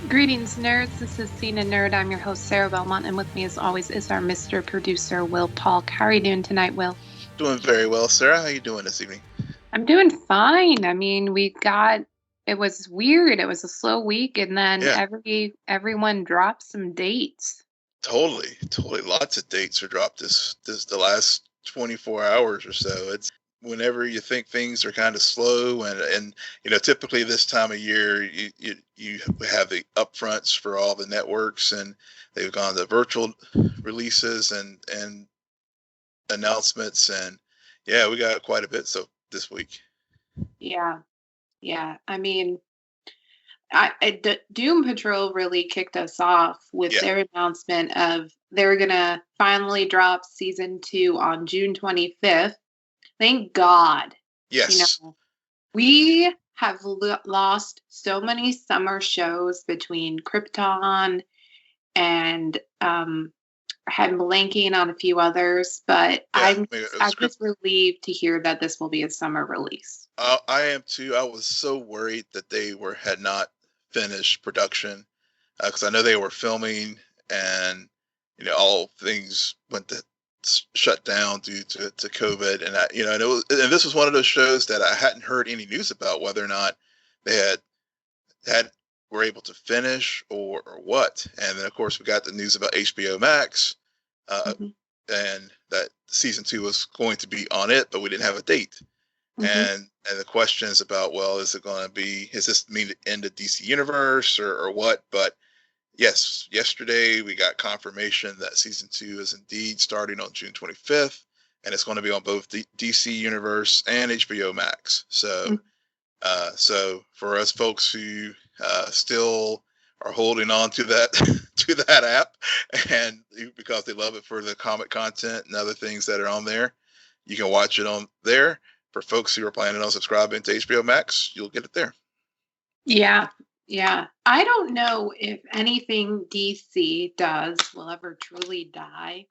Greetings, nerds. This is CNN Nerd. I'm your host, Sarah Belmont, and with me, as always, is our Mr. Producer, Will Polk. How are you doing tonight, Will? Doing very well, Sarah. How you doing this evening? I'm doing fine. I mean, it was weird. It was a slow week, and then Yeah, everyone dropped some dates. totally. Lots of dates are dropped the last 24 hours or so. It's whenever you think things are kind of slow, and typically this time of year you have the upfronts for all the networks, and they've gone to virtual releases and announcements, and yeah, we got quite a bit so this week. Yeah, yeah. I mean, Doom Patrol really kicked us off with Yeah. their announcement of they're gonna finally drop season 2 on June 25th. Thank God. You Yes. know, we have lost so many summer shows between Krypton and I'm blanking on a few others, but Yeah. I'm just relieved to hear that this will be a summer release. I am too. I was so worried that they had not finished production because I know they were filming, and all things went to shut down due to COVID, and and this was one of those shows that I hadn't heard any news about whether or not they had were able to finish or what. And then of course we got the news about HBO Max, Hmm. and that season 2 was going to be on it, but we didn't have a date. Hmm. And the questions about, well, is this mean the end of DC Universe or what? But yes, yesterday we got confirmation that season 2 is indeed starting on June 25th, and it's going to be on both the DC Universe and HBO Max. So for us folks who still are holding on to that to that app, and because they love it for the comic content and other things that are on there, you can watch it on there. For folks who are planning on subscribing to HBO Max, you'll get it there. Yeah, yeah. I don't know if anything DC does will ever truly die,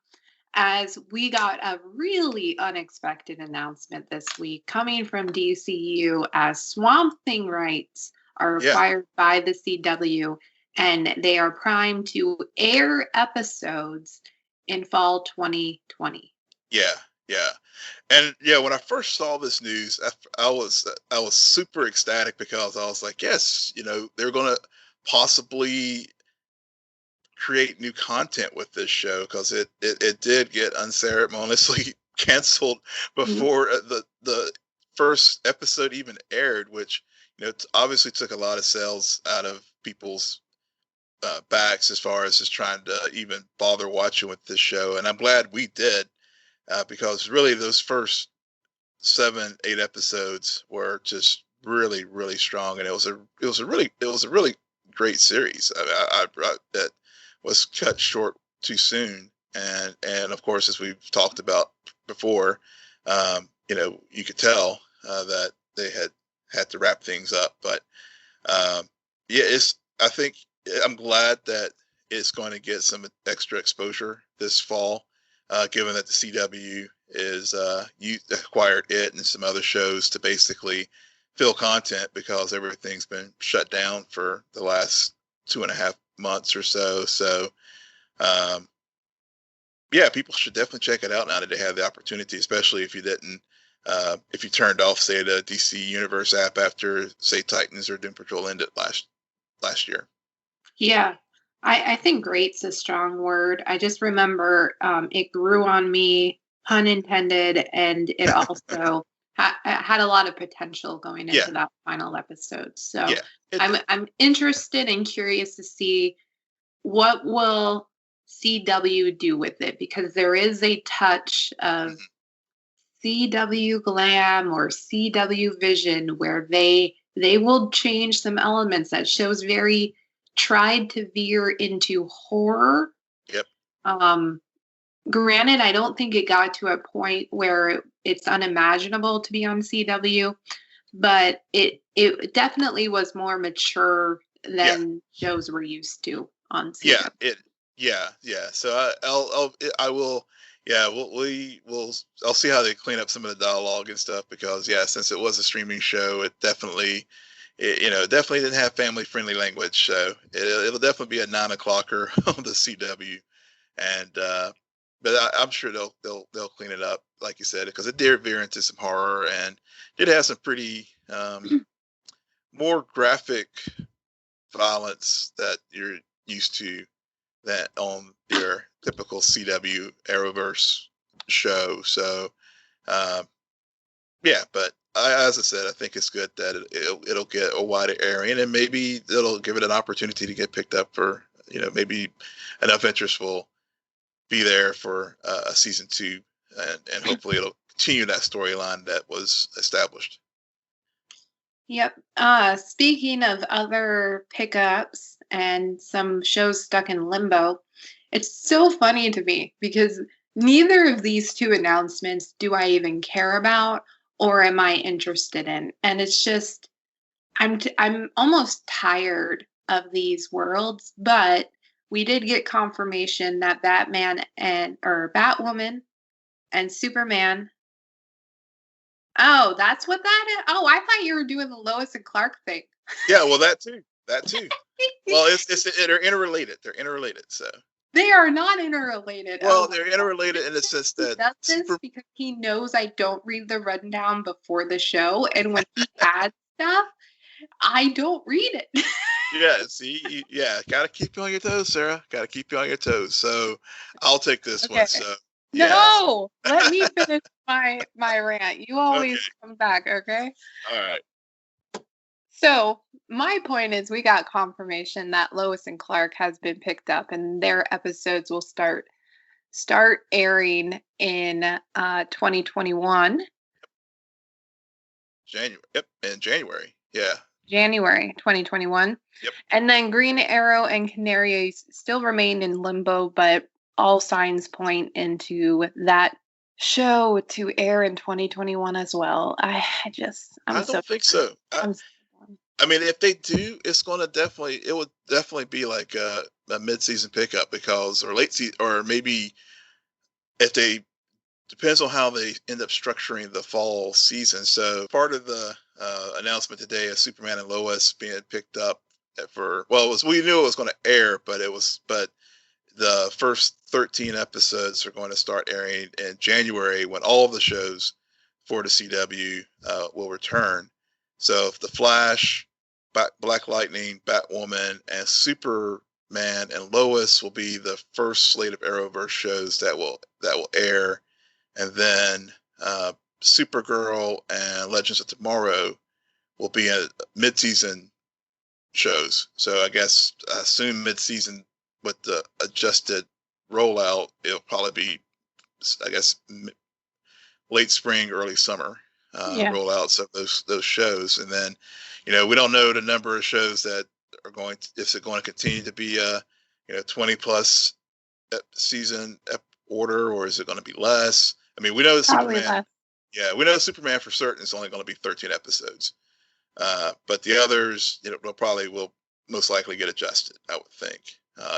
as we got a really unexpected announcement this week coming from DCU as Swamp Thing rights are Yeah, acquired by the CW, and they are primed to air episodes in fall 2020. yeah, yeah. And yeah, when I first saw this news, I was super ecstatic because I was like, yes, they're going to possibly create new content with this show, because it did get unceremoniously canceled Mhm. before the first episode even aired, which obviously took a lot of sales out of people's backs as far as just trying to even bother watching with this show. And I'm glad we did, because really those first 7, 8 episodes were just really, really strong, and it was a really great series. That was cut short too soon, and of course, as we've talked about before, you could tell that they had to wrap things up. But yeah, I think I'm glad that it's going to get some extra exposure this fall, given that the CW is you acquired it and some other shows to basically fill content, because everything's been shut down for the last 2.5 months or so. So um, yeah, people should definitely check it out now that they have the opportunity, especially if you didn't. If you turned off, say, the DC Universe app after, say, Titans or Doom Patrol ended last year. Yeah, I think great's a strong word. I just remember it grew on me, pun intended, and it also had a lot of potential going Yeah, into that final episode. So yeah, it I'm did. I'm interested and curious to see what will CW do with it, because there is a touch of Mhm. CW glam or CW vision where they will change some elements. That show's very tried to veer into horror. Yep. Um, Granted, I don't think it got to a point where it's unimaginable to be on CW, but it definitely was more mature Yeah. than shows we're used to on Yeah. CW. Yeah. So I will. Yeah. I'll see how they clean up some of the dialogue and stuff, because yeah, since it was a streaming show, it definitely definitely didn't have family-friendly language. So it'll definitely be a 9 o'clocker on the CW, and but I'm sure they'll clean it up, like you said, because it did veer into some horror and did have some pretty more graphic violence that you're used to that on your typical CW Arrowverse show. So yeah, but as I said, I think it's good that it'll get a wider airing, and maybe it'll give it an opportunity to get picked up for, maybe enough interest will be there for a season 2, and hopefully it'll continue that storyline that was established. Yep. Speaking of other pickups and some shows stuck in limbo, it's so funny to me because neither of these two announcements do I even care about or am I interested in. And it's just I'm almost tired of these worlds, but we did get confirmation that Batwoman and Superman. Oh, that's what that is. Oh, I thought you were doing the Lois and Clark thing. Yeah, well, that too. Well, they're interrelated. They're interrelated. So they are not interrelated. Well, they're interrelated in the sense that he does this because he knows I don't read the rundown before the show, and when he adds stuff, I don't read it. Yeah, see, gotta keep you on your toes, Sarah. Gotta keep you on your toes. So I'll take this one. So yeah. No, let me finish my rant. You always come back, okay? All right. So my point is, we got confirmation that Lois and Clark has been picked up, and their episodes will start airing in 2021. January. Yep, in January. Yeah. January 2021. Yep. And then Green Arrow and Canaries still remain in limbo, but all signs point into that show to air in 2021 as well. I don't think so. I mean, if they do, it would definitely be like a mid-season pickup or late season, or maybe depends on how they end up structuring the fall season. So part of the announcement today is Superman and Lois being picked up we knew it was going to air, but the first 13 episodes are going to start airing in January, when all of the shows for the CW will return. So if The Flash, Black Lightning, Batwoman, and Superman and Lois will be the first slate of Arrowverse shows that will air, and then Supergirl and Legends of Tomorrow will be a mid-season shows. So I assume mid-season with the adjusted rollout, it'll probably be, late spring, early summer rollouts of those shows. And then, we don't know the number of shows that are if it's going to continue to be a 20 plus season order, or is it going to be less? I mean, we know Superman. Yeah, we know Superman for certain is only going to be 13 episodes. But the others, will most likely get adjusted, I would think,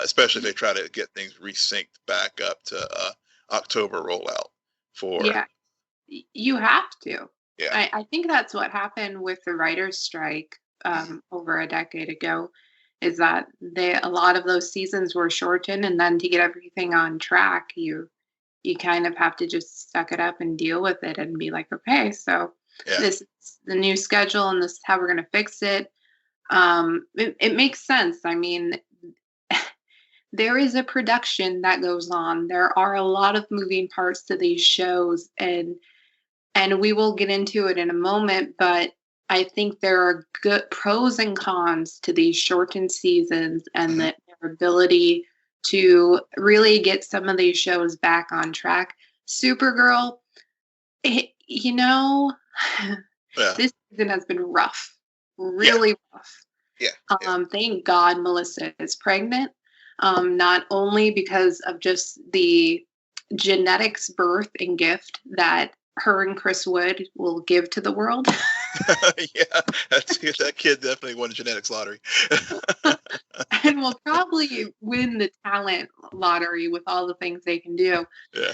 especially if they try to get things resynced back up to October rollout for. Yeah, you have to. Yeah, I think that's what happened with the writer's strike over a decade ago, is that a lot of those seasons were shortened, and then to get everything on track, you kind of have to just suck it up and deal with it and be like, okay, so this is the new schedule and this is how we're going to fix it. It makes sense. I mean, there is a production that goes on. There are a lot of moving parts to these shows, and we will get into it in a moment, but I think there are good pros and cons to these shortened seasons and their ability to really get some of these shows back on track. Supergirl, this season has been rough, really rough. Yeah. Thank God Melissa is pregnant, not only because of just the genetics, birth, and gift that her and Chris Wood will give to the world. Yeah, that kid definitely won the genetics lottery. And will probably win the talent lottery with all the things they can do. Yeah.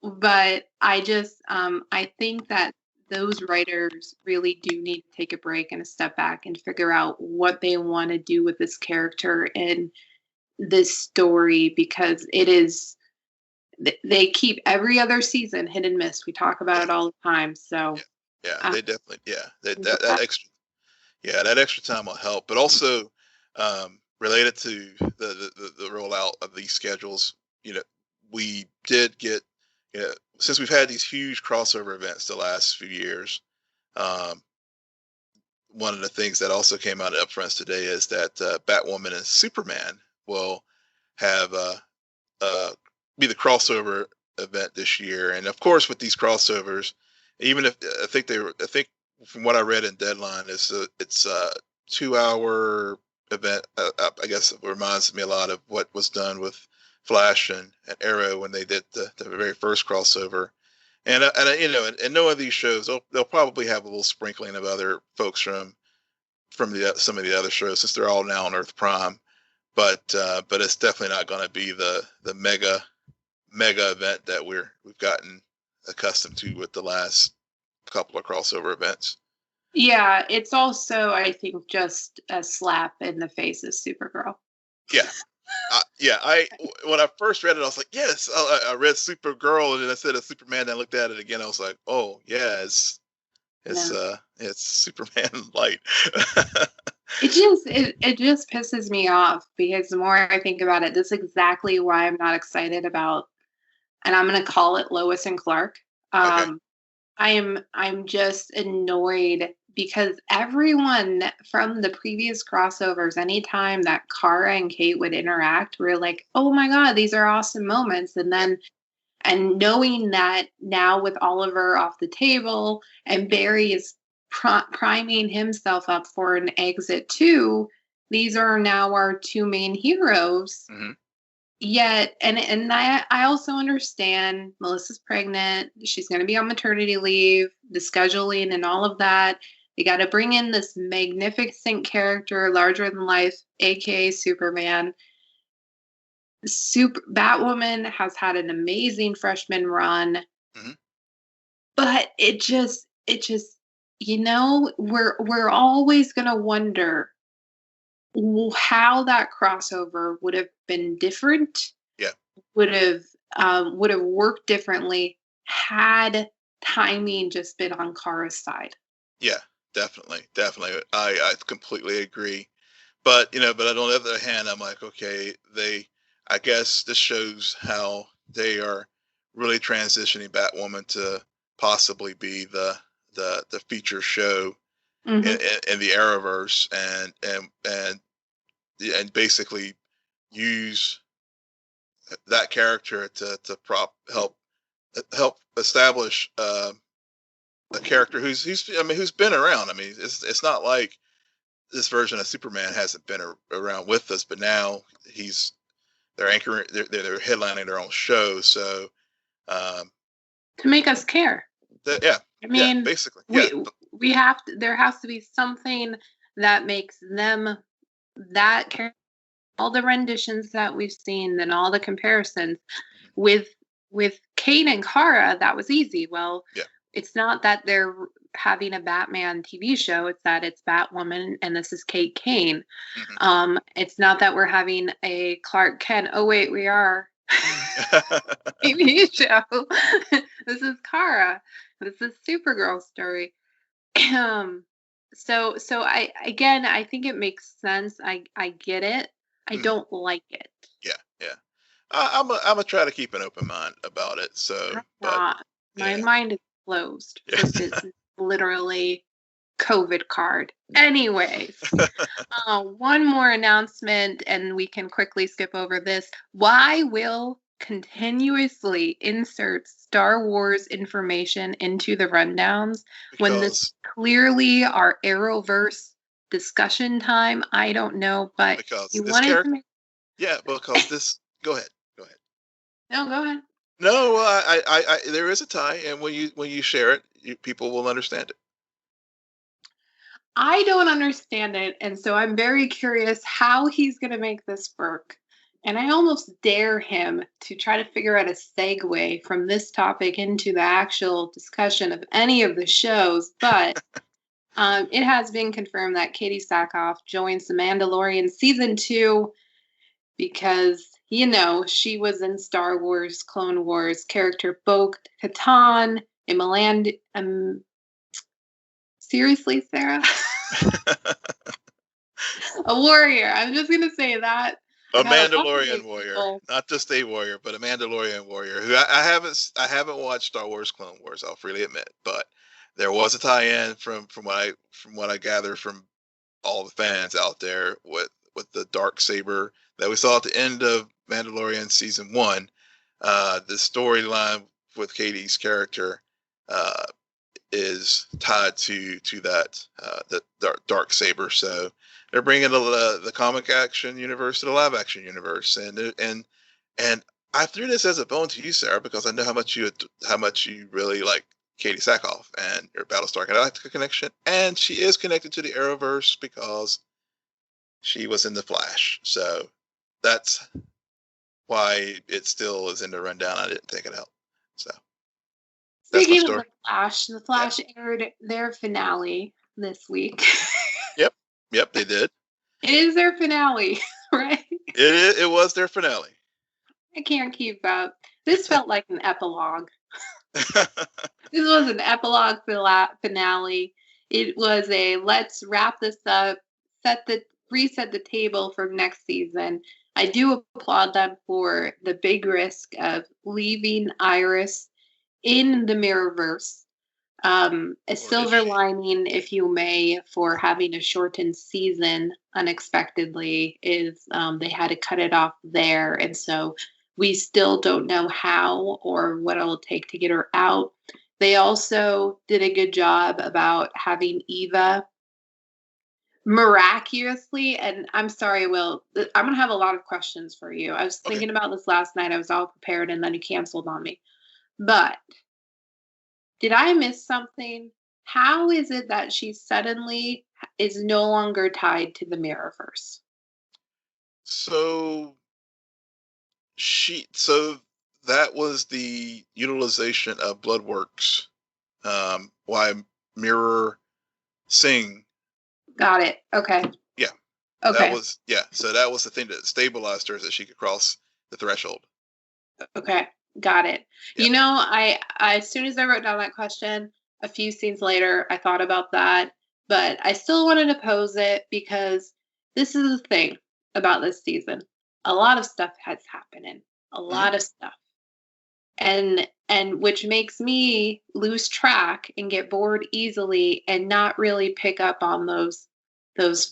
But I just, I think that those writers really do need to take a break and a step back and figure out what they want to do with this character and this story, because it is, they keep every other season hit and miss. We talk about it all the time. So they definitely, that extra, that extra time will help. But also, related to the rollout of these schedules, we did get, since we've had these huge crossover events the last few years, one of the things that also came out of Upfronts today is that Batwoman and Superman will have be the crossover event this year. And of course, with these crossovers, even if I think from what I read in Deadline, it's a 2-hour event. I guess it reminds me a lot of what was done with Flash and Arrow when they did the very first crossover. And no of these shows, they'll probably have a little sprinkling of other folks from some of the other shows, since they're all now on Earth Prime. But it's definitely not going to be the mega event that we've gotten accustomed to with the last couple of crossover events. Yeah, it's also, I think, just a slap in the face of Supergirl. Yeah. When I first read it, I was like, yes. I read Supergirl, and then I said a Superman, and I looked at it again. I was like, oh yeah, it's Superman light. It just pisses me off, because the more I think about it, this is exactly why I'm not excited about, and I'm going to call it Lois and Clark. Okay. I'm just annoyed because everyone from the previous crossovers, anytime that Kara and Kate would interact, we're like, oh my God, these are awesome moments. And then, and knowing that now with Oliver off the table and Barry is priming himself up for an exit too, these are now our two main heroes. Mm-hmm. Yet, and I also understand Melissa's pregnant. She's going to be on maternity leave, the scheduling and all of that. They got to bring in this magnificent character, larger than life, aka Superman. Batwoman has had an amazing freshman run, mm-hmm. but it just, we're always going to wonder how that crossover would have been different. Yeah. Would have worked differently had timing just been on Kara's side. Yeah, definitely. I completely agree. But on the other hand, I'm like, okay, I guess this shows how they are really transitioning Batwoman to possibly be the feature show in the Arrowverse, and basically use that character to help establish a character who's been around. I mean, it's not like this version of Superman hasn't been around with us, but now they're anchoring, they're headlining their own show, so to make us care. I mean, basically, we have to. There has to be something that makes them that character. All the renditions that we've seen and all the comparisons with Kate and Kara, that was easy. Well, it's not that they're having a Batman TV show, it's that it's Batwoman and this is Kate Kane. Mm-hmm. It's not that we're having a Clark Kent. Oh wait, we are. TV show. This is Kara. This is Supergirl story. So I think it makes sense. I get it. I don't like it. Yeah. I'm gonna try to keep an open mind about it. So, my mind is closed. This is literally COVID card. Anyways, one more announcement, and we can quickly skip over this. Why will continuously insert Star Wars information into the rundowns when this clearly our Arrowverse discussion time? I don't know, but because you wanted to make... because this. Go ahead. No, go ahead. No, I there is a tie, and when you share it, people will understand it. I don't understand it, and so I'm very curious how he's going to make this work. And I almost dare him to try to figure out a segue from this topic into the actual discussion of any of the shows. But it has been confirmed that Katie Sackhoff joins The Mandalorian season 2 because, she was in Star Wars Clone Wars character Bo-Katan in Milan. Seriously, Sarah? A warrior. I'm just going to say that. A Mandalorian warrior, not just a warrior, but a Mandalorian warrior. Who I haven't watched Star Wars Clone Wars. I'll freely admit, but there was a tie-in from what I gather from all the fans out there with the dark saber that we saw at the end of Mandalorian season 1. The storyline with Katie's character is tied to that the dark saber. So they're bringing the comic action universe to the live action universe, and I threw this as a bone to you, Sarah, because I know how much you really like Katie Sackhoff and your Battlestar Galactica connection, and she is connected to the Arrowverse because she was in the Flash. So that's why it still is in the rundown. I didn't take it out. So speaking of the Flash aired their finale this week. Yep, they did. It is their finale, right? It was their finale. I can't keep up. This felt like an epilogue. This was an epilogue finale. It was a let's wrap this up, reset the table for next season. I do applaud them for the big risk of leaving Iris in the Mirrorverse. A silver lining, if you may, for having a shortened season unexpectedly is they had to cut it off there. And so we still don't know how or what it'll take to get her out. They also did a good job about having Eva miraculously, and I'm sorry, Will, I'm going to have a lot of questions for you. I was thinking about this last night. I was all prepared, and then you canceled on me. But did I miss something? How is it that she suddenly is no longer tied to the Mirrorverse? So that was the utilization of Bloodworks. Why Mirror Sing. Got it. Okay. Yeah. Okay. So that was the thing that stabilized her, that she could cross the threshold. Okay. Got it. Yeah. I as soon as I wrote down that question, a few scenes later, I thought about that, but I still wanted to pose it because this is the thing about this season. A lot of stuff has happened, a lot of stuff, and which makes me lose track and get bored easily and not really pick up on those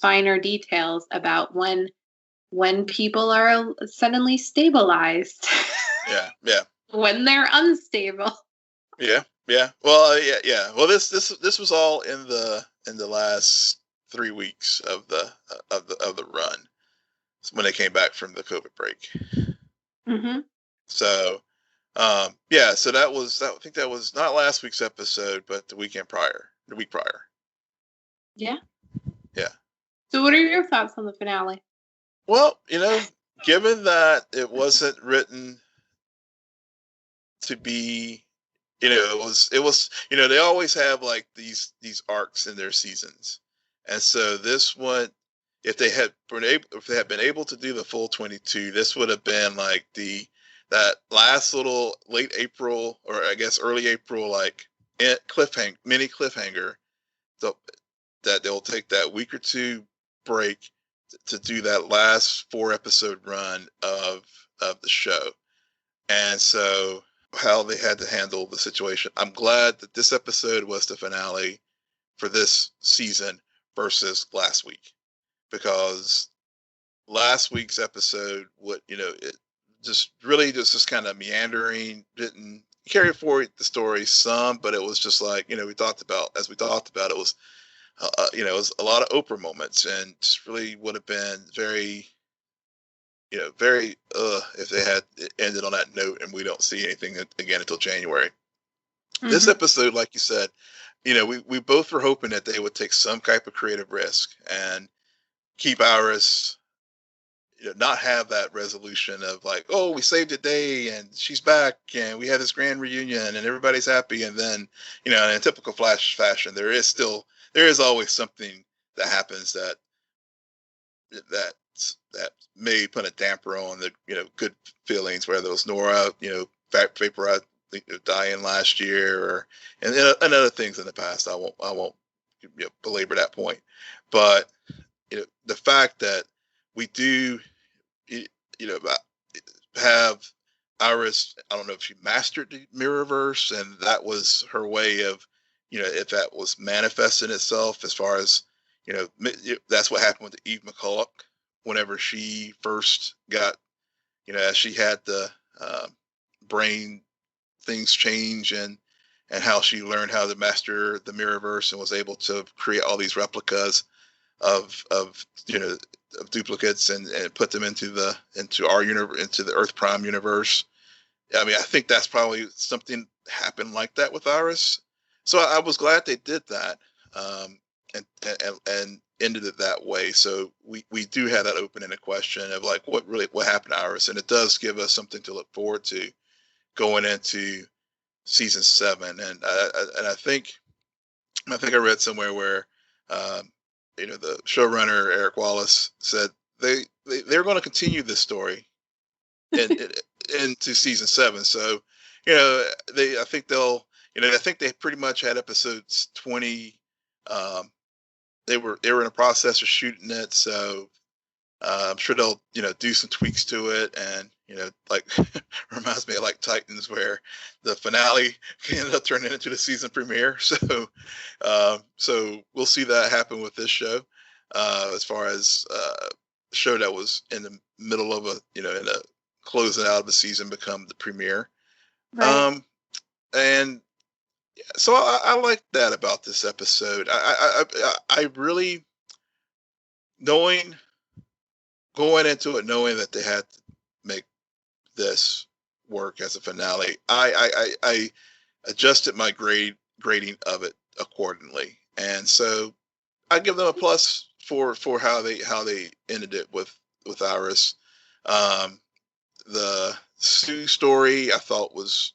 finer details about when people are suddenly stabilized. Yeah. When they're unstable. Yeah. Well, yeah. Well, this was all in the last 3 weeks of the run when they came back from the COVID break. Mm-hmm. So, So I think that was not last week's episode, but the week prior. Yeah. Yeah. So, what are your thoughts on the finale? Well, given that it wasn't written to be, it was, they always have like these arcs in their seasons, and so this one, if they had been able to do the full 22, this would have been like that last little late April, or I guess early April, like mini cliffhanger, that they'll take that week or two break to do that last 4 episode run of the show. And so how they had to handle the situation. I'm glad that this episode was the finale for this season versus last week, because last week's episode, it just really just kind of meandering, didn't carry forward the story some, but it was just like, we talked about, it was, it was a lot of Oprah moments, and just really would have been very, very, if they had ended on that note and we don't see anything again until January. Mm-hmm. This episode, like you said, we both were hoping that they would take some type of creative risk and keep Iris, not have that resolution of like, oh, we saved the day and she's back and we had this grand reunion and everybody's happy. And then, in typical Flash fashion, there is always something that happens that may put a damper on the, good feelings, whether it was Nora, vaporized, dying last year and other things in the past. I won't belabor that point, but the fact that we do, have Iris. I don't know if she mastered the Mirrorverse, and that was her way of, if that was manifesting itself as far as, that's what happened with Eve McCulloch whenever she first got, as she had the brain things change and how she learned how to master the Mirrorverse and was able to create all these replicas of duplicates and put them into our universe, into the Earth Prime universe. I mean, I think that's probably something happened like that with Iris. So I was glad they did that, and ended it that way. So we do have that open-ended question of like, what happened to Iris, and it does give us something to look forward to going into season 7. And I think I read somewhere where the showrunner Eric Wallace said they're going to continue this story into season 7. So I think they pretty much had episodes 20. They were in a process of shooting it, so I'm sure they'll do some tweaks to it, and like reminds me of like Titans, where the finale ended up turning into the season premiere. So we'll see that happen with this show, as far as a show that was in the middle of in a closing out of the season become the premiere. Right. And so I like that about this episode. I really, going into it knowing that they had to make this work as a finale, I adjusted my grading of it accordingly, and so I give them a plus for how they ended it with Iris. The Sue story I thought was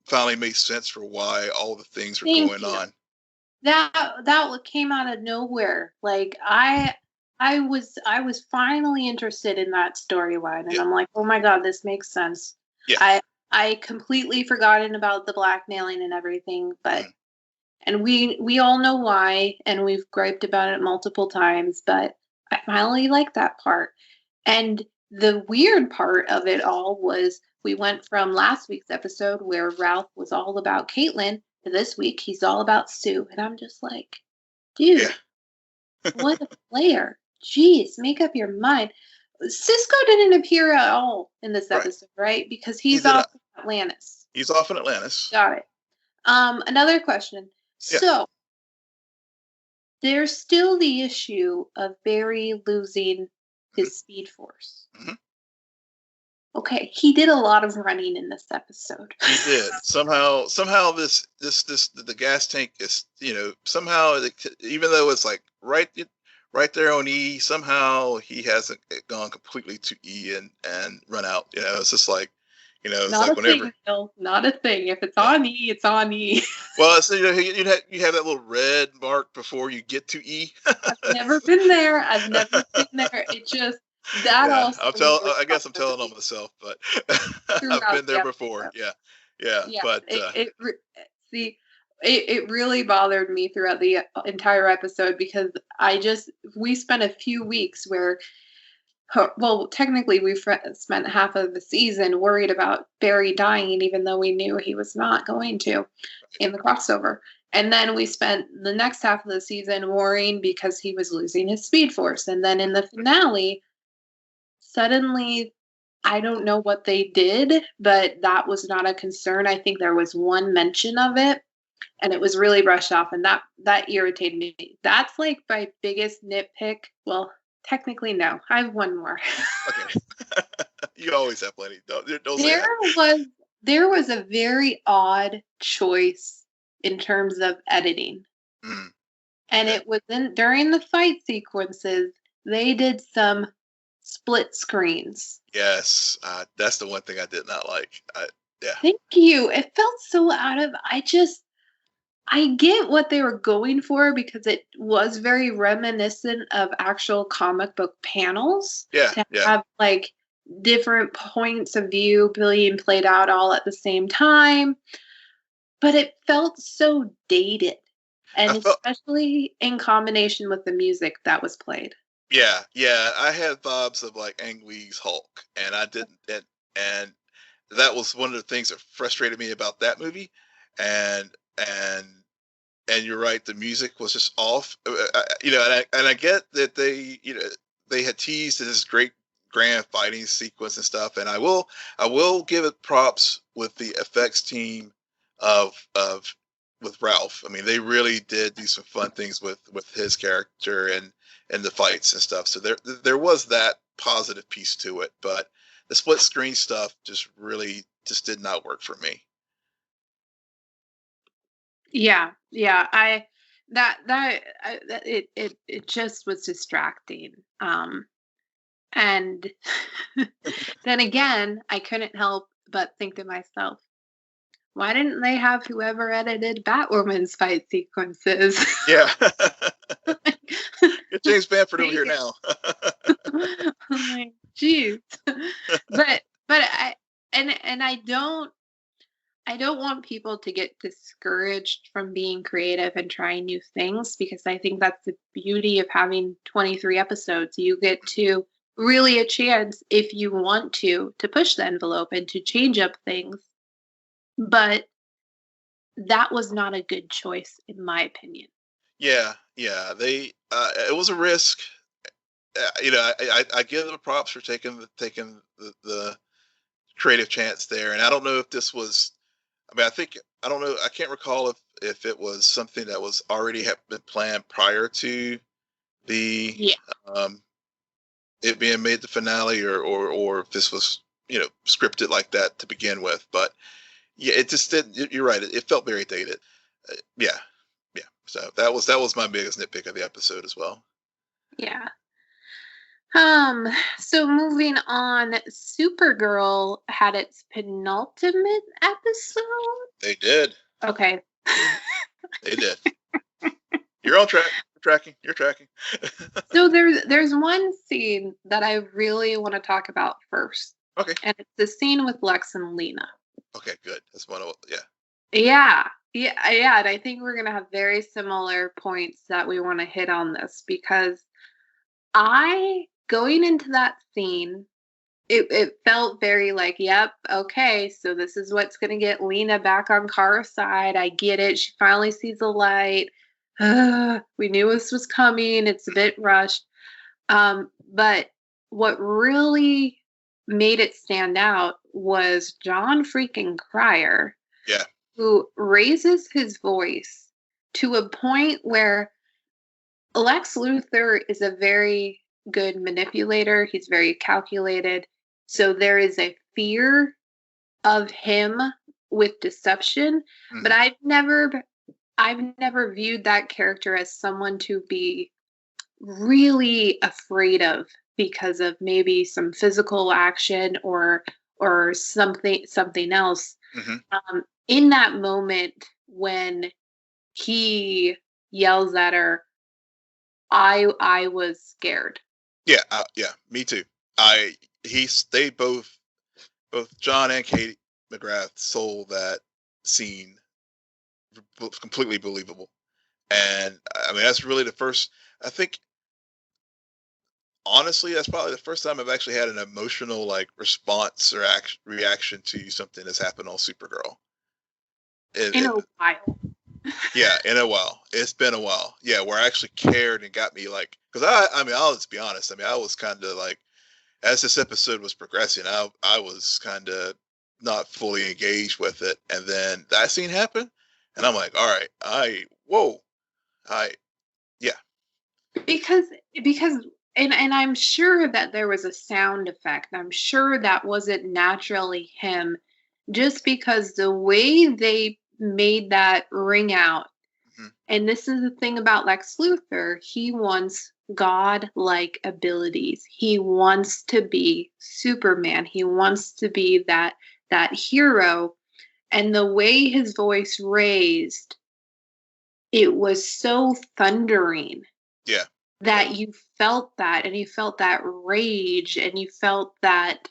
finally made sense for why all the things were going on. That came out of nowhere. Like I was finally interested in that storyline, and I'm like, oh my god, this makes sense. Yeah. I completely forgotten about the blackmailing and everything, but and we all know why, and we've griped about it multiple times, but I finally liked that part. And the weird part of it all was we went from last week's episode where Ralph was all about Caitlin to this week he's all about Sue, and I'm just like, dude, what a player. Jeez, make up your mind. Cisco didn't appear at all in this episode, right? Because he's off in Atlantis. He's off in Atlantis. Got it. Another question. Yeah. So, there's still the issue of Barry losing his speed force. Mm-hmm. Okay, he did a lot of running in this episode. He did. Somehow the gas tank is, somehow, even though it's like right there on E, somehow he hasn't gone completely to E and run out. It's just like, it's not like whenever. Thing, Phil. Not a thing. If it's on E, it's on E. Well, it's, you have that little red mark before you get to E. I've never been there. It just. I guess I'm telling on myself, but I've been there before. Yeah. But it really bothered me throughout the entire episode because we spent a few weeks where, well, technically we spent half of the season worried about Barry dying, even though we knew he was not going to in the crossover. And then we spent the next half of the season worrying because he was losing his speed force. And then in the finale, suddenly, I don't know what they did, but that was not a concern. I think there was one mention of it, and it was really brushed off, and that irritated me. That's like my biggest nitpick. Well, technically, no. I have one more. Okay. You always have plenty. There was a very odd choice in terms of editing. Mm. And it was during the fight sequences, they did some split screens. Yes, that's the one thing I did not like. Yeah. Thank you. It felt so out of. I get what they were going for because it was very reminiscent of actual comic book panels. Yeah, To yeah. have like different points of view being played out all at the same time. But it felt so dated. And especially in combination with the music that was played. Yeah, I had vibes of like Ang Lee's Hulk, and I didn't, and that was one of the things that frustrated me about that movie, and and and you're right, the music was just off, and I get that they had teased this great grand fighting sequence and stuff, and I will give it props with the effects team of with Ralph. I mean, they really did do some fun things with his character and the fights and stuff. So there was that positive piece to it, but the split screen stuff just really just did not work for me. Yeah. It just was distracting. And then again, I couldn't help but think to myself, why didn't they have whoever edited Batwoman's fight sequences? Yeah. Get James Bamford over here now. I'm like, geez. But I don't want people to get discouraged from being creative and trying new things, because I think that's the beauty of having 23 episodes. You get to really a chance, if you want to push the envelope and to change up things. But that was not a good choice, in my opinion. Yeah. They it was a risk. I give them props for taking the creative chance there, and I don't know if this was. I mean, I don't know. I can't recall if it was something that was already have been planned prior to the it being made the finale, or if this was scripted like that to begin with. But yeah, it just didn't. You're right. It felt very dated. Yeah. So that was my biggest nitpick of the episode as well. Yeah. So moving on, Supergirl had its penultimate episode. They did. Okay. They did. You're on track. You're tracking. So there's one scene that I really want to talk about first. Okay. And it's the scene with Lex and Lena. Okay, good. That's one of Yeah. And I think we're gonna have very similar points that we want to hit on this, because going into that scene, it felt very like, yep, okay, so this is what's going to get Lena back on Kara's side. I get it. She finally sees the light. We knew this was coming. It's a bit rushed. But what really made it stand out was John freaking Cryer. Yeah. Who raises his voice to a point where Lex Luthor is a very good manipulator. He's very calculated. So there is a fear of him with deception. Mm-hmm. But I've never viewed that character as someone to be really afraid of because of maybe some physical action or something else. Mm-hmm. In that moment when he yells at her, I was scared. Yeah, me too. They both John and Katie McGrath sold that scene completely believable, and I mean that's really the first. I think honestly, that's probably the first time I've actually had an emotional response or reaction to something that's happened on Supergirl. In a while. Yeah, in a while. It's been a while. Yeah, where I actually cared and got me because I mean, I'll just be honest. I mean, I was kind of as this episode was progressing, I was kind of not fully engaged with it, and then that scene happened, and I'm like, all right, yeah. Because and I'm sure that there was a sound effect. I'm sure that wasn't naturally him, just because the way they made that ring out. Mm-hmm. And this is the thing about Lex Luthor. He wants God-like abilities. He wants to be Superman. He wants to be that hero. And the way his voice raised, it was so thundering Yeah. that you felt that, and you felt that rage, and you felt that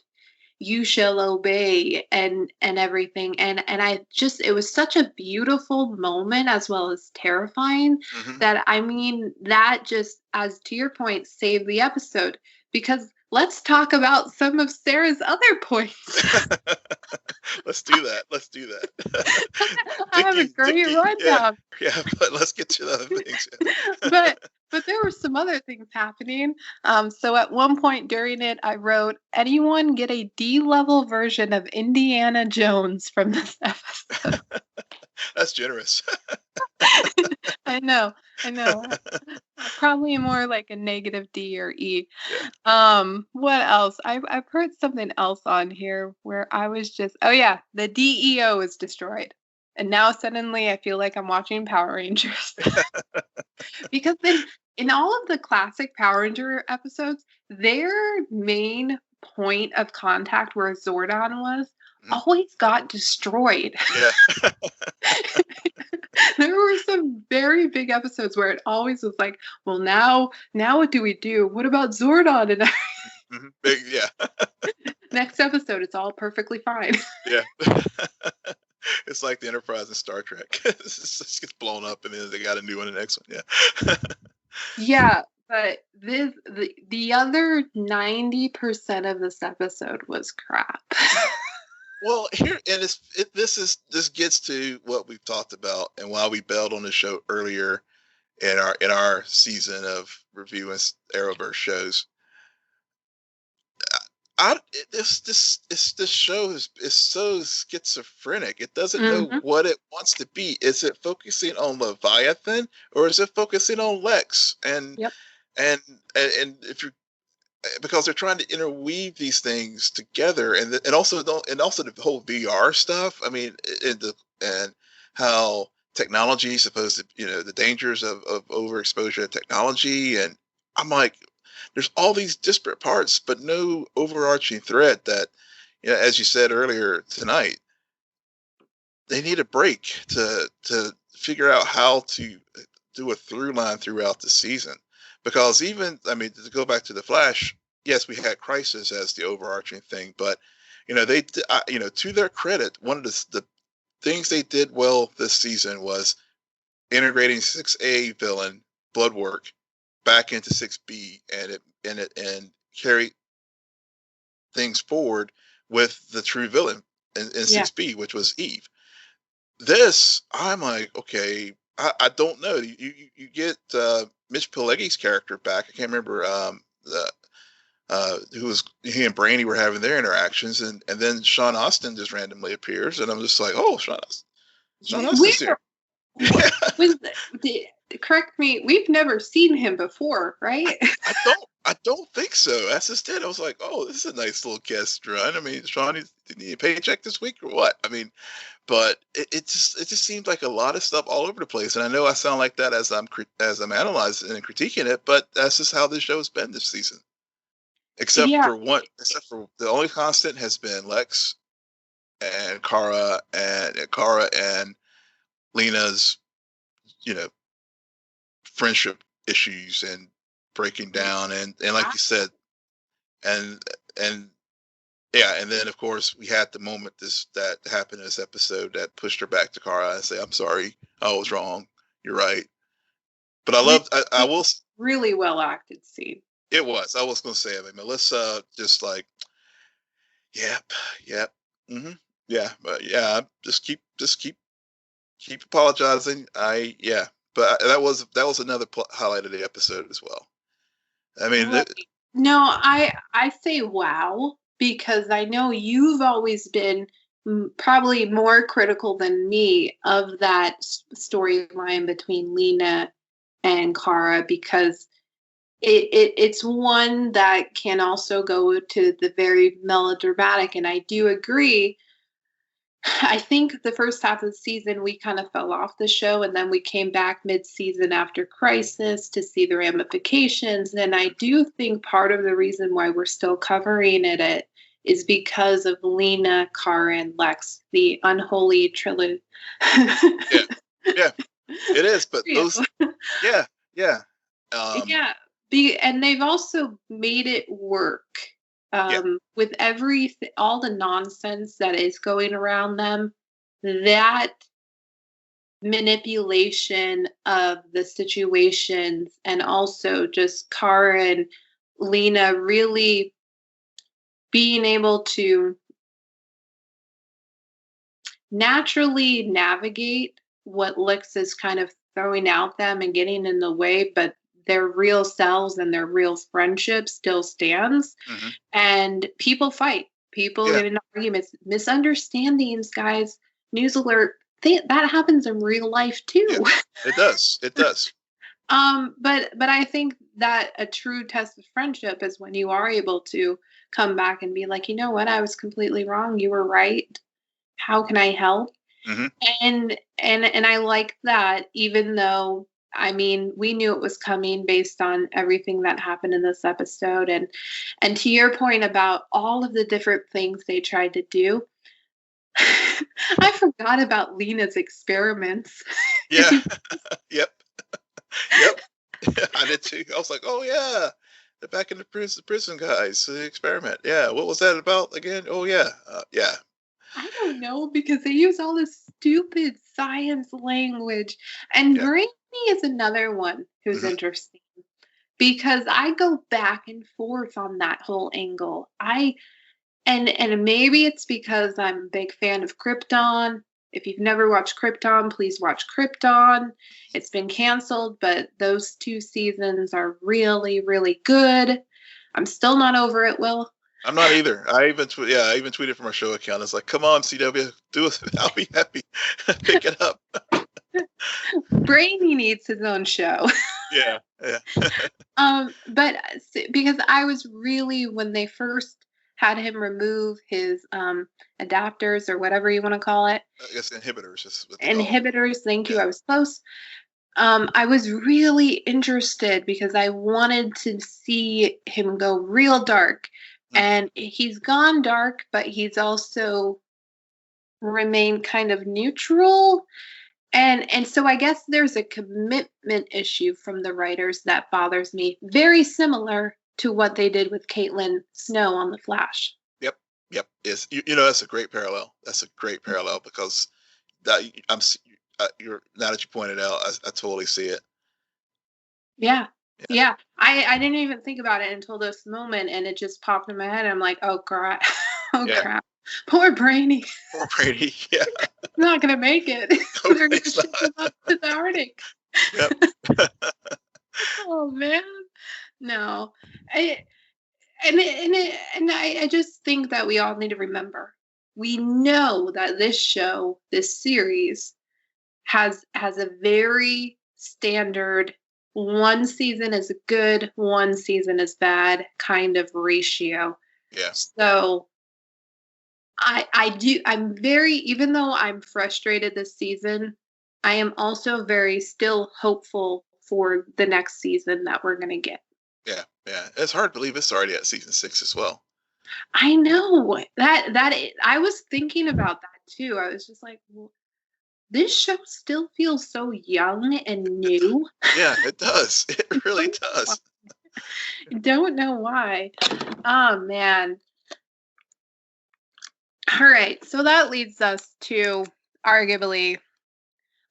you shall obey, and everything. And I just, it was such a beautiful moment as well as terrifying, that, I mean, that just, as to your point, saved the episode. Because let's talk about some of Sarah's other points. Let's do that. I have a great rundown. Yeah, but let's get to the other things. But there were some other things happening. So at one point during it, I wrote, anyone get a D-level version of Indiana Jones from this episode? That's generous. I know. Probably more like a negative D or E. Yeah. What else? I've heard something else on here where I was just, oh yeah, the DEO is destroyed. And now suddenly I feel like I'm watching Power Rangers. Because then in all of the classic Power Ranger episodes, their main point of contact where Zordon was always got destroyed. Yeah. There were some very big episodes where it always was like, well, now what do we do? What about Zordon? And Yeah. Next episode, it's all perfectly fine. Yeah. It's like the Enterprise in Star Trek. It just gets blown up, and then they got a new one in the next one. Yeah. Yeah, but the other 90% of this episode was crap. Well, here, and this gets to what we've talked about and why we bailed on the show earlier in our season of reviewing Arrowverse shows. This show is so schizophrenic. It doesn't know what it wants to be. Is it focusing on Leviathan, or is it focusing on Lex? And if you're, because they're trying to interweave these things together, and also the whole VR stuff. I mean, and how technology is supposed to, the dangers of overexposure to technology, and I'm like, there's all these disparate parts, but no overarching thread that, as you said earlier tonight, they need a break to figure out how to do a through line throughout the season. Because even, I mean, to go back to the Flash, yes, we had Crisis as the overarching thing, but they, to their credit, one of the things they did well this season was integrating 6A villain Bloodwork back into 6B and carry things forward with the true villain in 6B, which was Eve. This, I'm like, okay, I don't know. You get Mitch Pileggi's character back. I can't remember he and Brainy were having their interactions, and then Sean Astin just randomly appears, and I'm just like, oh, Sean Astin's here. Correct me, we've never seen him before, right? I don't think so. That's just it. I was like, oh, this is a nice little guest run. I mean, Sean, did he need a paycheck this week or what? I mean, but it just seems like a lot of stuff all over the place. And I know I sound like that as I'm analyzing and critiquing it, but that's just how this show has been this season. Except for the only constant has been Lex and Kara and Lena's, friendship issues and breaking down, and like you said, and yeah, and then of course we had the moment that happened in this episode that pushed her back to Kara and say, I'm sorry, I was wrong, you're right. But I will really well acted scene. It was. I was going to say, I mean, Melissa just like, yep, yeah, but yeah, just keep apologizing. But that was another highlight of the episode as well. I mean, no, I say wow, because I know you've always been probably more critical than me of that storyline between Lena and Kara, because it's one that can also go to the very melodramatic, and I do agree. I think the first half of the season we kind of fell off the show, and then we came back mid-season after Crisis to see the ramifications. And I do think part of the reason why we're still covering it is because of Lena, Kara, and Lex, the unholy trilogy. Yeah, yeah, it is. But those, yeah, yeah, Yeah, and they've also made it work yeah, with all the nonsense that is going around them. That manipulation of the situations, and also just Kara and Lena really being able to naturally navigate what Lex is kind of throwing out them and getting in the way, but their real selves and their real friendship still stands. hmm And people fight. People yeah, get in arguments, misunderstandings, guys. News alert. That happens in real life yeah. too. It does. It does. But I think that a true test of friendship is when you are able to come back and be like, you know what, I was completely wrong. You were right. How can I help? hmm And I like that, even though, I mean, we knew it was coming based on everything that happened in this episode. And to your point about all of the different things they tried to do, I forgot about Lena's experiments. Yeah. Yep. Yep. I did too. I was like, oh yeah, they're back in the prison guys. The experiment. Yeah. What was that about again? Oh yeah. Yeah. I don't know, because they use all this stupid science language. And Yeah. Brainy is another one who's hmm interesting, because I go back and forth on that whole angle. And maybe it's because I'm a big fan of Krypton. If you've never watched Krypton, please watch Krypton. It's been canceled, but those 2 seasons are really, really good. I'm still not over it, Will. I'm not either. I even tweeted from our show account. It's like, come on, CW, do it. I'll be happy. Pick it up. Brainy needs his own show. Yeah. Yeah. But because I was really, when they first had him remove his adapters, or whatever you want to call it, I guess inhibitors is what they call them. inhibitors. Thank you. Yeah. I was close. I was really interested because I wanted to see him go real dark. Mm. And he's gone dark, but he's also remained kind of neutral. And so I guess there's a commitment issue from the writers that bothers me, very similar to what they did with Caitlin Snow on The Flash. Yep. Yep. Is you know that's a great parallel. That's a great parallel because that you're now that you pointed out, I totally see it. Yeah. Yeah. Yeah. I didn't even think about it until this moment, and it just popped in my head. I'm like, oh crap. Oh Yeah. crap. Poor Brainy. Poor Brady. Yeah. Not gonna make it. No, They're gonna he's ship him not. up to the Arctic. Yep. Oh man. No. I and I just think that we all need to remember. We know that this show, this series, has a very standard, one season is good, one season is bad kind of ratio. Yeah. So I'm very, even though I'm frustrated this season, I am also very still hopeful for the next season that we're gonna get. Yeah. Yeah. It's hard to believe it's already at season 6 as well. I know I was thinking about that too. I was just like, well, this show still feels so young and new. Yeah, it does. It really does. I don't know why. Oh man. All right. So that leads us to arguably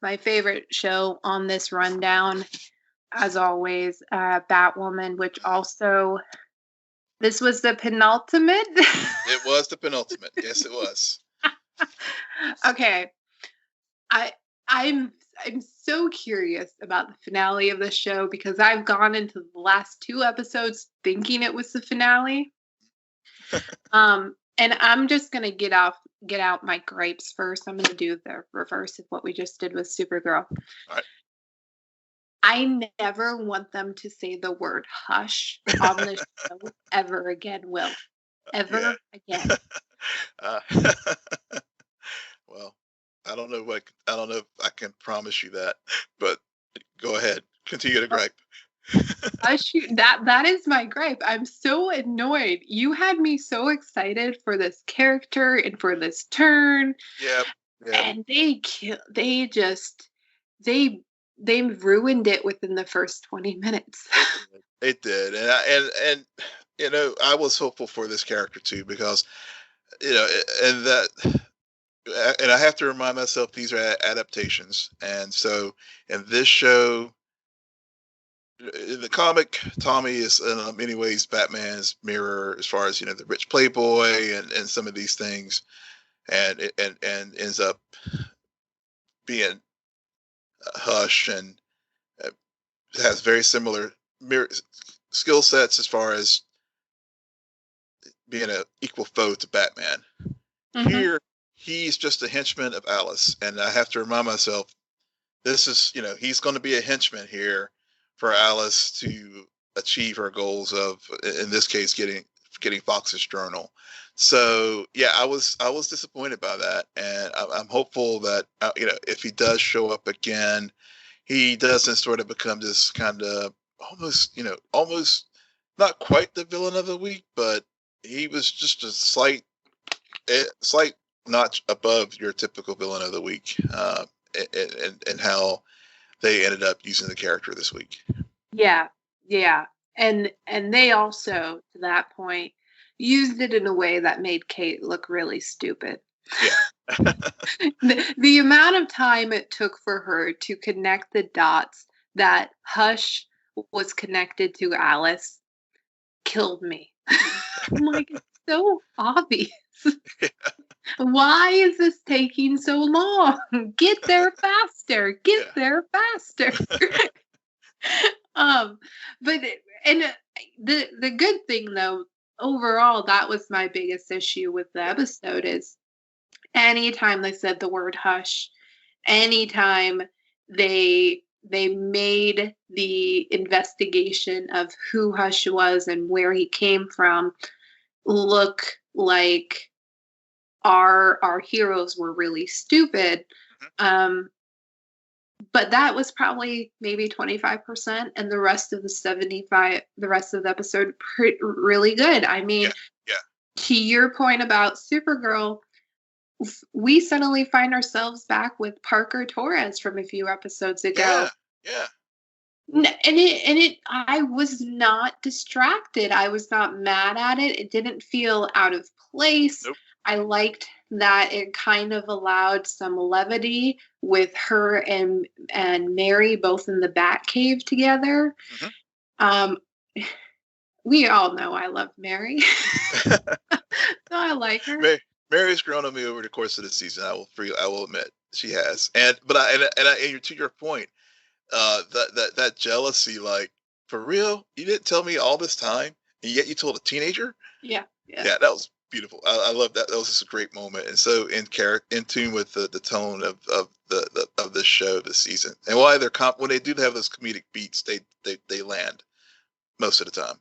my favorite show on this rundown, as always, Batwoman, which also, this was the penultimate. It was the penultimate. Yes, it was. Okay. I I'm so curious about the finale of the show, because I've gone into the last 2 episodes thinking it was the finale. And I'm just gonna get out my gripes first. I'm gonna do the reverse of what we just did with Supergirl. All right. I never want them to say the word hush on the show ever again, Will. Yeah. Ever again. Uh, promise you that. But go ahead, continue to gripe. That is my gripe. I'm so annoyed. You had me so excited for this character and for this turn. Yep. And they ruined it within the first 20 minutes. It did. And I was hopeful for this character too, because and I have to remind myself these are adaptations. And so in this show, in the comic, Tommy is in many ways Batman's mirror as far as the rich playboy and some of these things, and ends up being Hush, and has very similar skill sets as far as being an equal foe to Batman. Mm-hmm. Here, he's just a henchman of Alice, and I have to remind myself, this is he's going to be a henchman here for Alice to achieve her goals of, in this case, getting Fox's journal. So yeah, I was disappointed by that, and I'm hopeful that if he does show up again, he doesn't sort of become this kind of almost not quite the villain of the week, but he was just a slight notch above your typical villain of the week, and how they ended up using the character this week. Yeah. And they also, to that point, used it in a way that made Kate look really stupid. Yeah. the amount of time it took for her to connect the dots that Hush was connected to Alice killed me. I'm like, it's so obvious. Yeah. Why is this taking so long? Get there faster. Get there faster. But the good thing though, overall, that was my biggest issue with the episode is anytime they said the word hush, anytime they made the investigation of who Hush was and where he came from look like our heroes were really stupid. But that was probably maybe 25%, and the rest of the episode, really good. I mean, to your point about Supergirl, we suddenly find ourselves back with Parker Torres from a few episodes ago. Yeah. And I was not distracted. I was not mad at it. It didn't feel out of place. Nope. I liked that it kind of allowed some levity with her and Mary both in the Batcave together. Mm-hmm. We all know I love Mary. So I like her. Mary's grown on me over the course of the season. I will admit she has. And to your point, that jealousy, like, for real, you didn't tell me all this time, and yet you told a teenager. Yeah, that was beautiful. I love that. That was just a great moment, and so in tune with the tone of this show this season, and why when they do have those comedic beats, they land most of the time.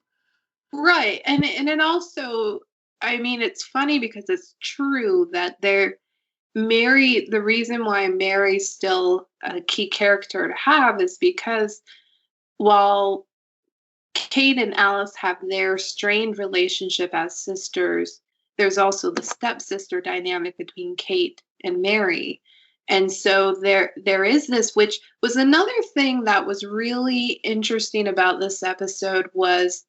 Right, and it also, I mean, it's funny because it's true that the reason why Mary's still a key character to have is because while Kate and Alice have their strained relationship as sisters, there's also the stepsister dynamic between Kate and Mary. And so there is this, which was another thing that was really interesting about this episode was,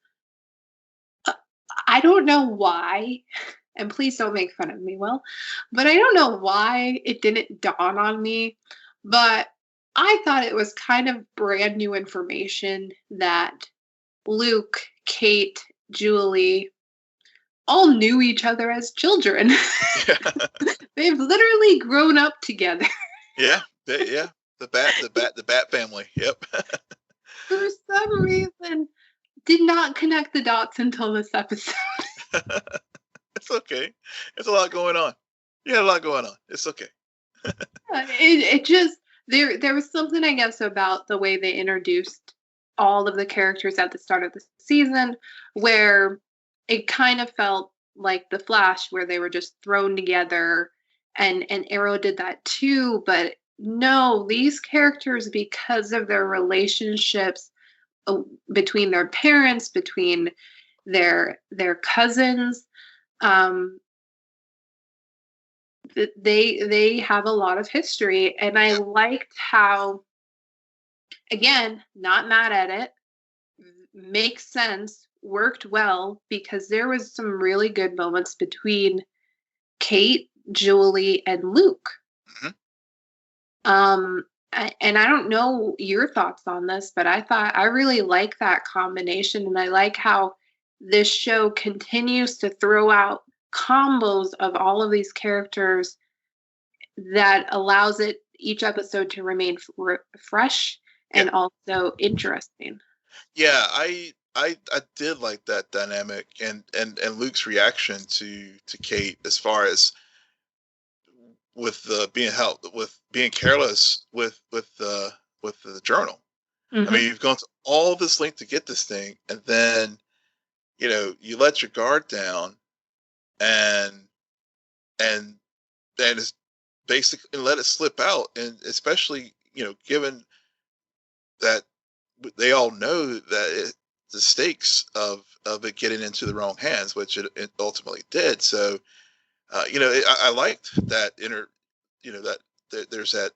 I don't know why, and please don't make fun of me, Will, but I don't know why it didn't dawn on me, but I thought it was kind of brand new information that Luke, Kate, Julie all knew each other as children. Yeah. They've literally grown up together. Yeah. The Bat family. Yep. For some reason, did not connect the dots until this episode. It's okay. There's a lot going on. You had a lot going on. It's okay. It just, there was something, I guess, about the way they introduced all of the characters at the start of the season where it kind of felt like The Flash, where they were just thrown together, and Arrow did that too, but No, these characters, because of their relationships between their parents, between their cousins, um, they have a lot of history, and I liked how, again, not mad at it, makes sense, worked well, because there was some really good moments between Kate, Julie, and Luke. Mhm. And I don't know your thoughts on this, but I really like that combination, and I like how this show continues to throw out combos of all of these characters that allows it each episode to remain fresh Yeah. and also interesting. Yeah, I did like that dynamic, and Luke's reaction to Kate as far as with being careless with the journal. I mean, Mm-hmm. you've gone to all this length to get this thing, and then you let your guard down, and and then it's basically let it slip out, and especially given that they all know that the stakes of it getting into the wrong hands, which it ultimately did. So I liked that that there's that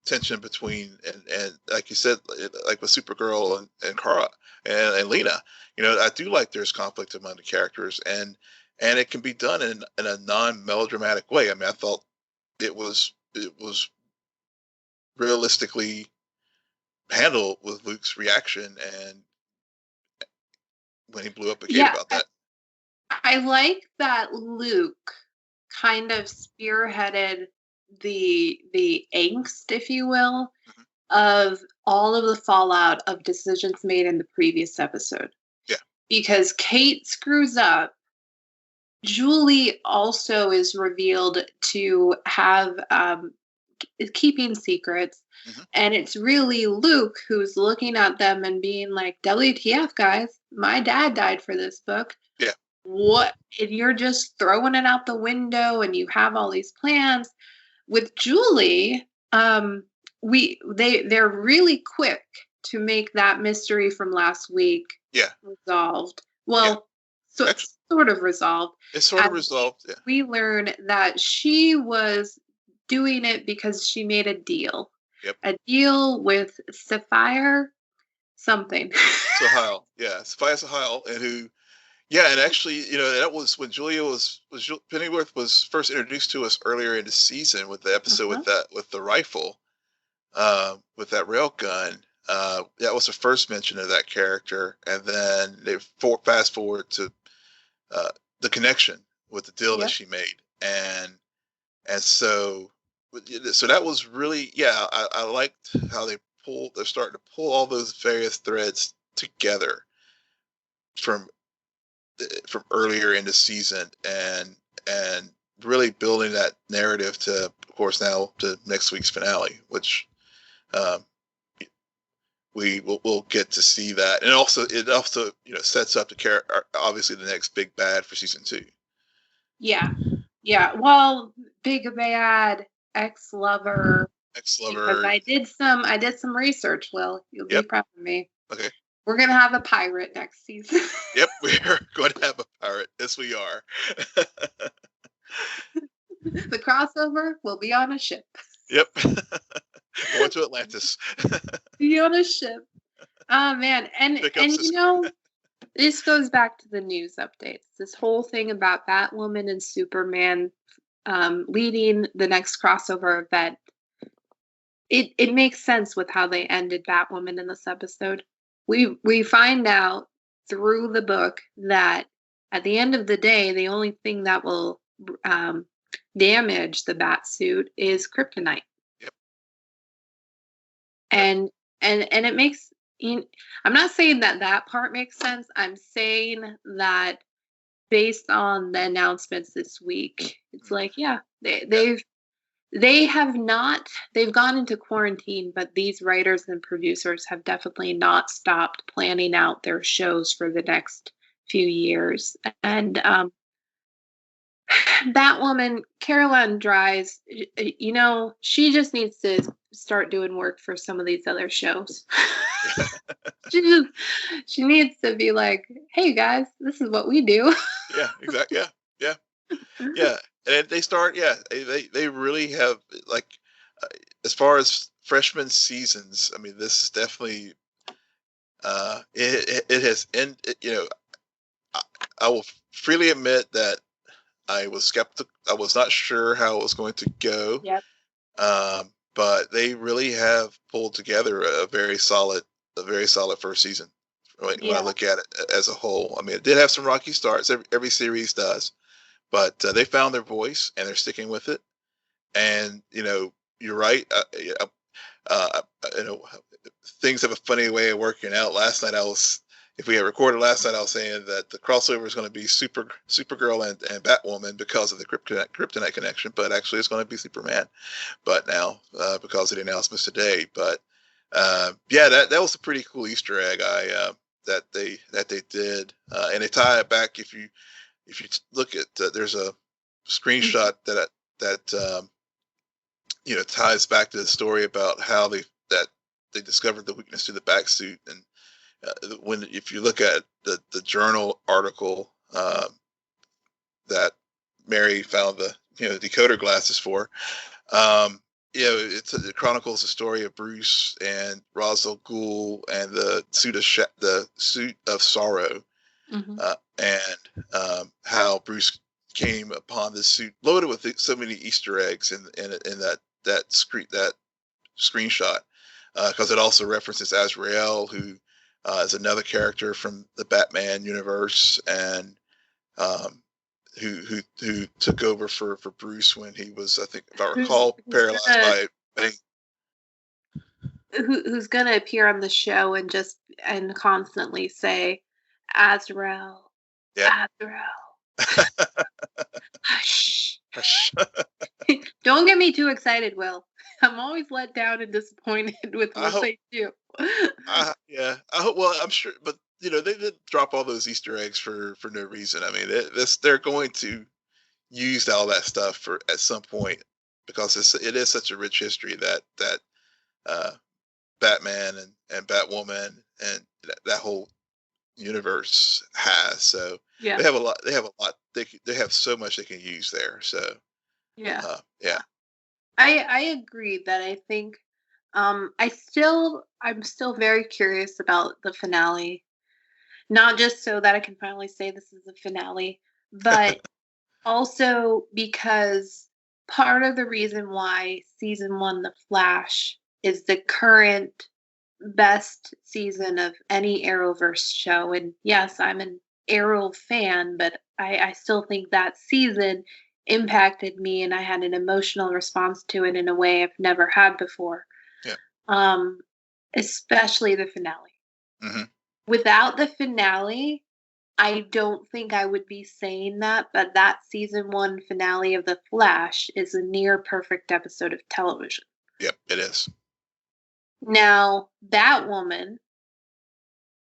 tension between, and like you said, like with Supergirl and Kara and Lena. I do like there's conflict among the characters, and it can be done in a non melodramatic way. I mean, I thought it was realistically handled with Luke's reaction and when he blew up at Kate Yeah, about that. I like that Luke kind of spearheaded the angst, if you will, Mhm. of all of the fallout of decisions made in the previous episode. Yeah. Because Kate screws up. Julie also is revealed to have keeping secrets. Hmm. And it's really Luke who's looking at them and being like, WTF, guys, my dad died for this book. Yeah. What? And you're just throwing it out the window and you have all these plans. With Julie, they're really quick to make that mystery from last week Yeah. resolved. Yeah. Well, so Actually, it's sort of resolved. it's sort of resolved. Yeah. We learn that she was doing it because she made a deal. Yep. A deal with Sapphire something. Sahil. Yeah. Sophia Sahil, and who. Yeah, and actually, that was when Julia Pennyworth was first introduced to us earlier in the season with the episode Uh-huh. with the rifle, with that rail gun. That was the first mention of that character, and then they fast forward to uh, the connection with the deal that Yep. she made, and so that was really, yeah. I liked how they're starting to pull all those various threads together from from earlier in the season, and really building that narrative to, of course, now to next week's finale, which um, we'll get to see that, and also it also sets up obviously the next big bad for season 2. Yeah. Yeah. Well, big bad ex-lover, because Ex-lover. I did some research, Will. You'll be Yep. proud of me. Okay. We're gonna have a pirate next season. Yep. We're going to have a pirate. Yes, we are. The crossover will be on a ship. Yep. Going to Atlantis. Be on a ship. Oh man. And Pick up this goes back to the news updates. This whole thing about Batwoman and Superman leading the next crossover event. It makes sense with how they ended Batwoman in this episode. We find out through the book that at the end of the day, the only thing that will damage the bat suit is kryptonite. Yep. And it makes, I'm not saying that part makes sense. I'm saying that based on the announcements this week, it's like, yeah, they've gone into quarantine, but these writers and producers have definitely not stopped planning out their shows for the next few years. And Batwoman, Caroline Dries, she just needs to start doing work for some of these other shows. she needs to be like, hey guys, this is what we do. Yeah, exactly. Yeah. And they start. Yeah, they really have like uh, as far as freshman seasons. I mean, this is definitely it has I, I will freely admit that I was skeptical. I was not sure how it was going to go. Yep. But they really have pulled together a very solid first season. When I look at it as a whole, I mean, it did have some rocky starts. Every series does, but they found their voice and they're sticking with it. And you're right. Uh, you know, things have a funny way of working out. Last night if we had recorded last night, I was saying that the crossover is going to be Supergirl and Batwoman because of the kryptonite connection, but actually it's going to be Superman. But now because of the announcements today, but yeah, that was a pretty cool Easter egg that they did, and they tie it back. If you look at there's a screenshot that ties back to the story about how they discovered the weakness to the back suit. And if you look at the journal article that Mary found the decoder glasses for, it chronicles the story of Bruce and Ra's al Ghul and the suit of sorrow, and how Bruce came upon this suit loaded with so many Easter eggs in that screenshot, because it also references Azrael, who is another character from the Batman universe, and who took over for Bruce when he was, I think, if I recall, paralyzed by who's gonna appear on the show and constantly say, Azrael, Azrael. Hush. Don't get me too excited, Will. I'm always let down and disappointed with what they do. Yeah, I hope. Well, I'm sure, but they didn't drop all those Easter eggs for no reason. I mean, they're going to use all that stuff at some point, because it is such a rich history that Batman and Batwoman and that whole universe has. So yeah, they have a lot. They have so much they can use there. So yeah. I agree that I think I'm still very curious about the finale. Not just so that I can finally say this is the finale, but also because part of the reason why season 1 The Flash is the current best season of any Arrowverse show. And yes, I'm an Arrow fan, but I still think that season impacted me and I had an emotional response to it in a way I've never had before. Yeah. Especially the finale. Mm-hmm. Without the finale, I don't think I would be saying that, but that season 1 finale of The Flash is a near perfect episode of television. Yep, it is. Now, Batwoman,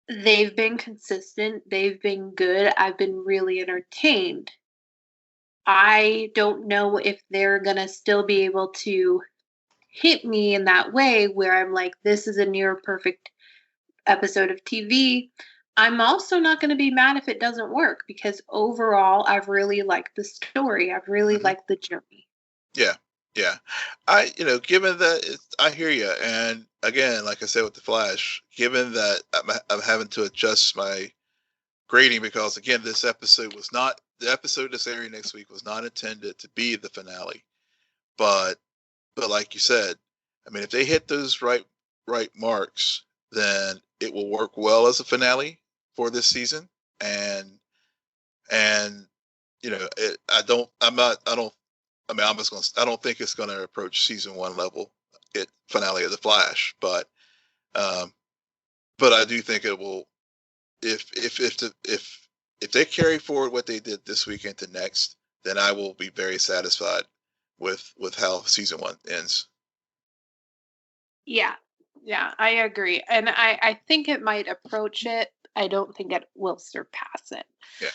they've been consistent. They've been good. I've been really entertained. I don't know if they're going to still be able to hit me in that way where I'm like, this is a near perfect episode of TV. I'm also not going to be mad if it doesn't work, because overall, I've really liked the story. I've really liked the journey. Yeah. Given that I hear you, and again, like I said with the Flash, given that I'm having to adjust my grading, because again, this episode was not the episode that's airing next week was not intended to be the finale, but like you said, I mean, if they hit those right marks, then it will work well as a finale for this season, and I don't think it's gonna approach season 1 level finale of the Flash, but I do think it will, if they carry forward what they did this week into next, then I will be very satisfied with how season 1 ends. Yeah, I agree, and I think it might approach it. I don't think it will surpass it. Yeah.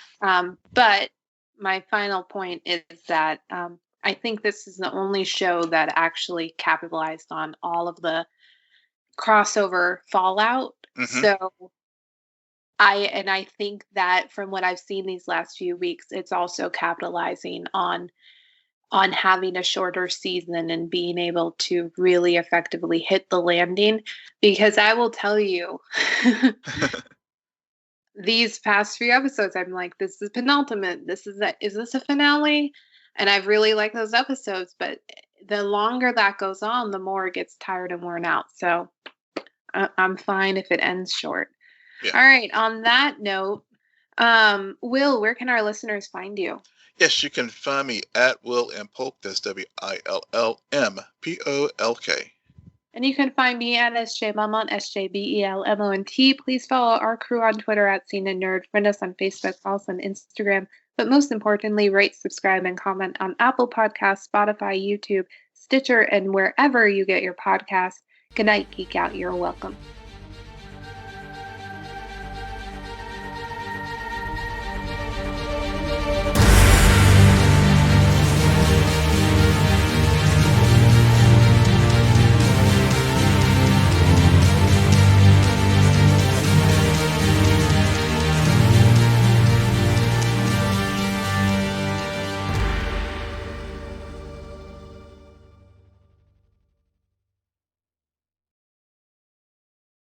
But my final point is that I think this is the only show that actually capitalized on all of the crossover fallout. Hmm. So I think that from what I've seen these last few weeks, it's also capitalizing on having a shorter season and being able to really effectively hit the landing. Because I will tell you, these past few episodes, I'm like, this is penultimate. Is this a finale? And I really like those episodes, but the longer that goes on, the more it gets tired and worn out. So I'm fine if it ends short. Yeah. All right. On that note, Will, where can our listeners find you? Yes, you can find me at Will and Polk. That's WILLMPOLK. And you can find me at SJ Belmont, SJBELMONT. Please follow our crew on Twitter at CNN Nerd. Friend us on Facebook, also on Instagram. But most importantly, rate, subscribe, and comment on Apple Podcasts, Spotify, YouTube, Stitcher, and wherever you get your podcasts. Good night, Geek Out. You're welcome.